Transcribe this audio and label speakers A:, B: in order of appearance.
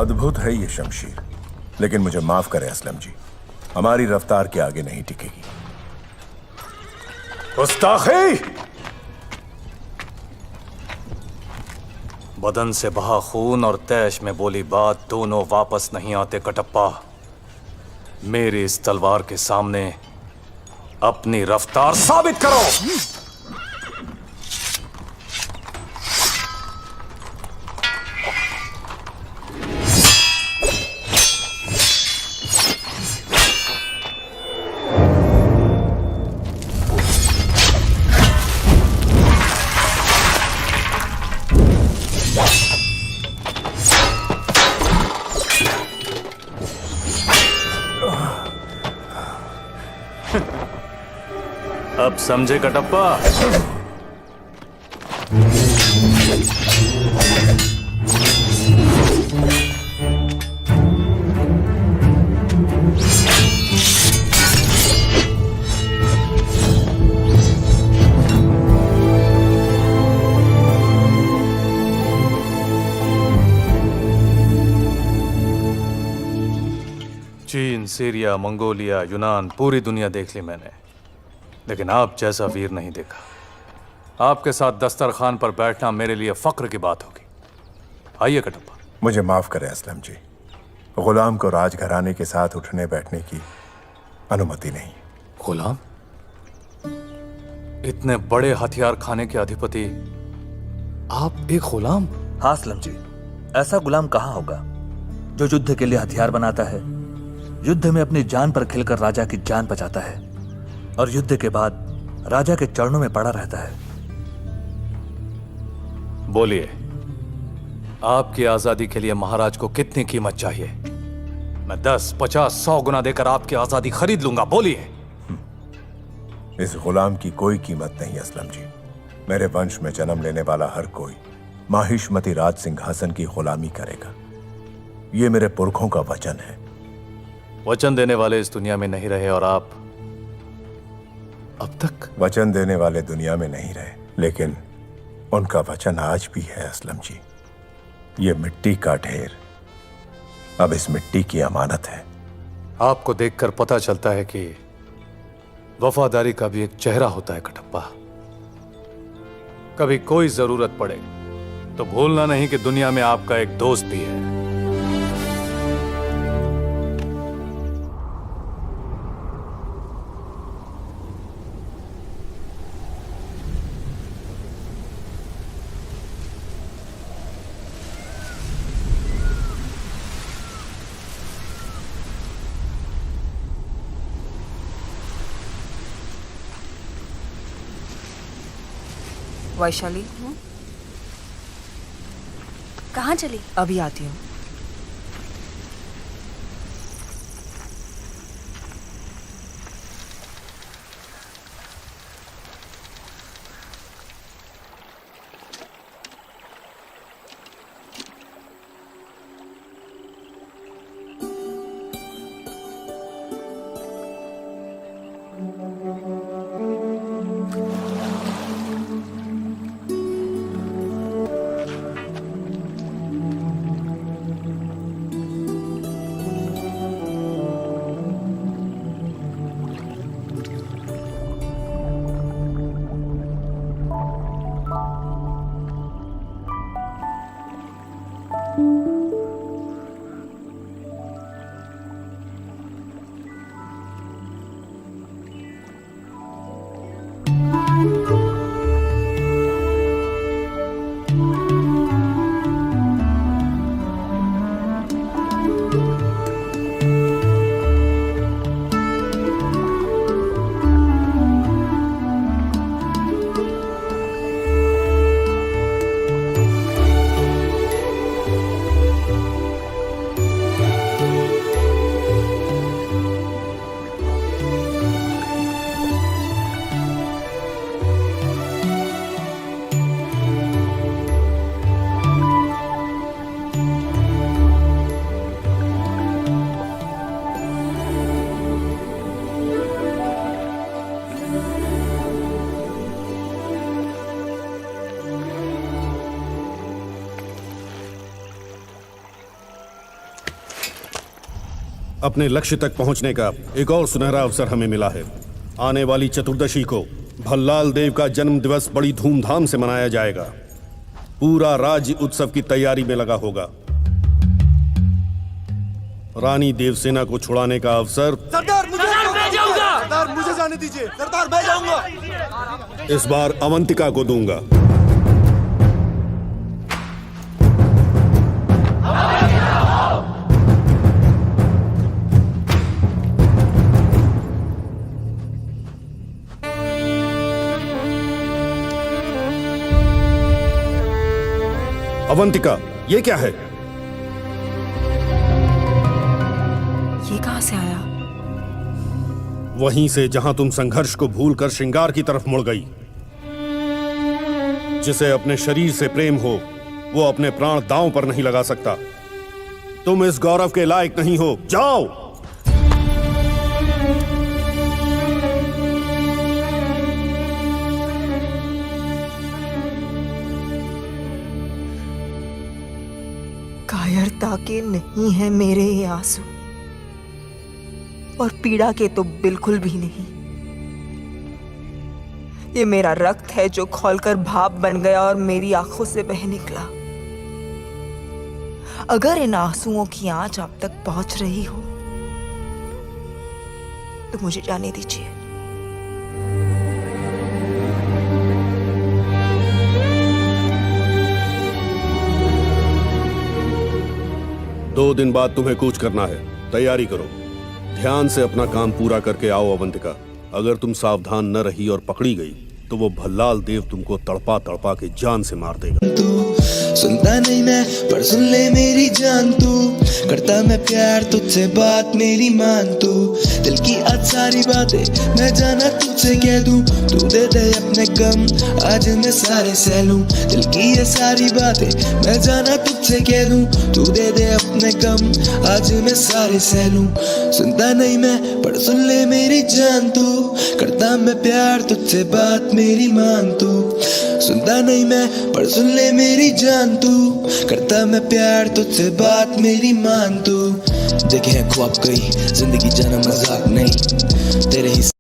A: अद्भुत है ये शमशीर, लेकिन मुझे माफ करें असलम जी, हमारी रफ्तार के आगे नहीं टिकेगी। गुस्ताखी!
B: बदन से बहा खून और तैश में बोली बात दोनों वापस नहीं आते कटप्पा। मेरी इस तलवार के सामने अपनी रफ्तार साबित करो। अब समझे कटप्पा? चीन, सीरिया, मंगोलिया, यूनान, पूरी दुनिया देख ली मैंने, लेकिन आप जैसा वीर नहीं देखा। आपके साथ दस्तरखान पर बैठना मेरे लिए फक्र की बात होगी। आइए कटप्पा।
A: मुझे माफ करें असलम जी, गुलाम को राजघराने के साथ उठने बैठने की अनुमति नहीं।
B: गुलाम? इतने बड़े हथियार खाने के अधिपति आप एक गुलाम?
C: हाँ असलम जी, ऐसा गुलाम कहाँ होगा जो युद्ध के लिए हथियार बनाता है, युद्ध में अपनी जान पर खिलकर राजा की जान बचाता है और युद्ध के बाद राजा के चरणों में पड़ा रहता है।
B: बोलिए, आपकी आजादी के लिए महाराज को कितनी कीमत चाहिए? मैं 10, 50, 100 गुना देकर आपकी आजादी खरीद लूंगा। बोलिए।
A: इस गुलाम की कोई कीमत नहीं असलम जी। मेरे वंश में जन्म लेने वाला हर कोई माहिष्मती राज सिंहासन की गुलामी करेगा। ये मेरे पुरखों का वचन है।
B: वचन देने वाले इस दुनिया में नहीं रहे और आप अब तक?
A: वचन देने वाले दुनिया में नहीं रहे, लेकिन उनका वचन आज भी है असलम जी। ये मिट्टी का ढेर अब इस मिट्टी की अमानत है।
B: आपको देखकर पता चलता है कि वफादारी का भी एक चेहरा होता है कटप्पा। कभी कोई जरूरत पड़े तो भूलना नहीं कि दुनिया में आपका एक दोस्त भी है।
D: वैशाली,
E: कहाँ चली?
D: अभी आती हूँ।
E: अपने लक्ष्य तक पहुंचने का एक और सुनहरा अवसर हमें मिला है। आने वाली चतुर्दशी को भल्लाल देव का जन्म दिवस बड़ी धूमधाम से मनाया जाएगा। पूरा राज्य उत्सव की तैयारी में लगा होगा। रानी देवसेना को छुड़ाने का अवसर
F: सरदार मुझे जाने दीजिए। सरदार मैं जाऊंगा।
E: इस बार अवंतिका को दूंगा। अवंतिका, ये क्या है?
D: ये कहाँ से आया?
E: वहीं से जहां तुम संघर्ष को भूलकर श्रृंगार की तरफ मुड़ गई। जिसे अपने शरीर से प्रेम हो, वो अपने प्राण दांव पर नहीं लगा सकता। तुम इस गौरव के लायक नहीं हो। जाओ।
D: कायरता के नहीं है मेरे ये आंसू, और पीड़ा के तो बिल्कुल भी नहीं। ये मेरा रक्त है जो खौलकर भाप बन गया और मेरी आंखों से बह निकला। अगर इन आंसुओं की आंच आप तक पहुंच रही हो तो मुझे जाने दीजिए।
E: दो दिन बाद तुम्हें कूच करना है। तैयारी करो। ध्यान से अपना काम पूरा करके आओ अवंतिका। अगर तुम सावधान न रही और पकड़ी गई तो वो भल्लाल देव तुमको तड़पा तड़पा के जान से मार देगा।
G: तू सुनता नहीं मैं, पर सुन ले मेरी जान। तू करता मैं प्यार तुझसे, बात मेरी मान। तू दिल की आज सारी बातें मैं जाना तुझसे कह दूं। तू दे दे अपने गम, आज मैं सारे सह लूं। दिल की ये सारी बातें मैं जाना तुझसे कह दूं। तू दे दे अपने गम, आज मैं सारे सह लूं। सुनता नहीं मैं, पर सुन ले मेरी जान। तू करता मैं प्यार तुझसे, बात मेरी मान। तू सुनता नहीं मैं, पर सुन ले मेरी जान। तू करता मैं प्यार तुझसे, बात मेरी मान। तू जगह ख्वाब गई जिंदगी जाना मजाक नहीं, तेरे ही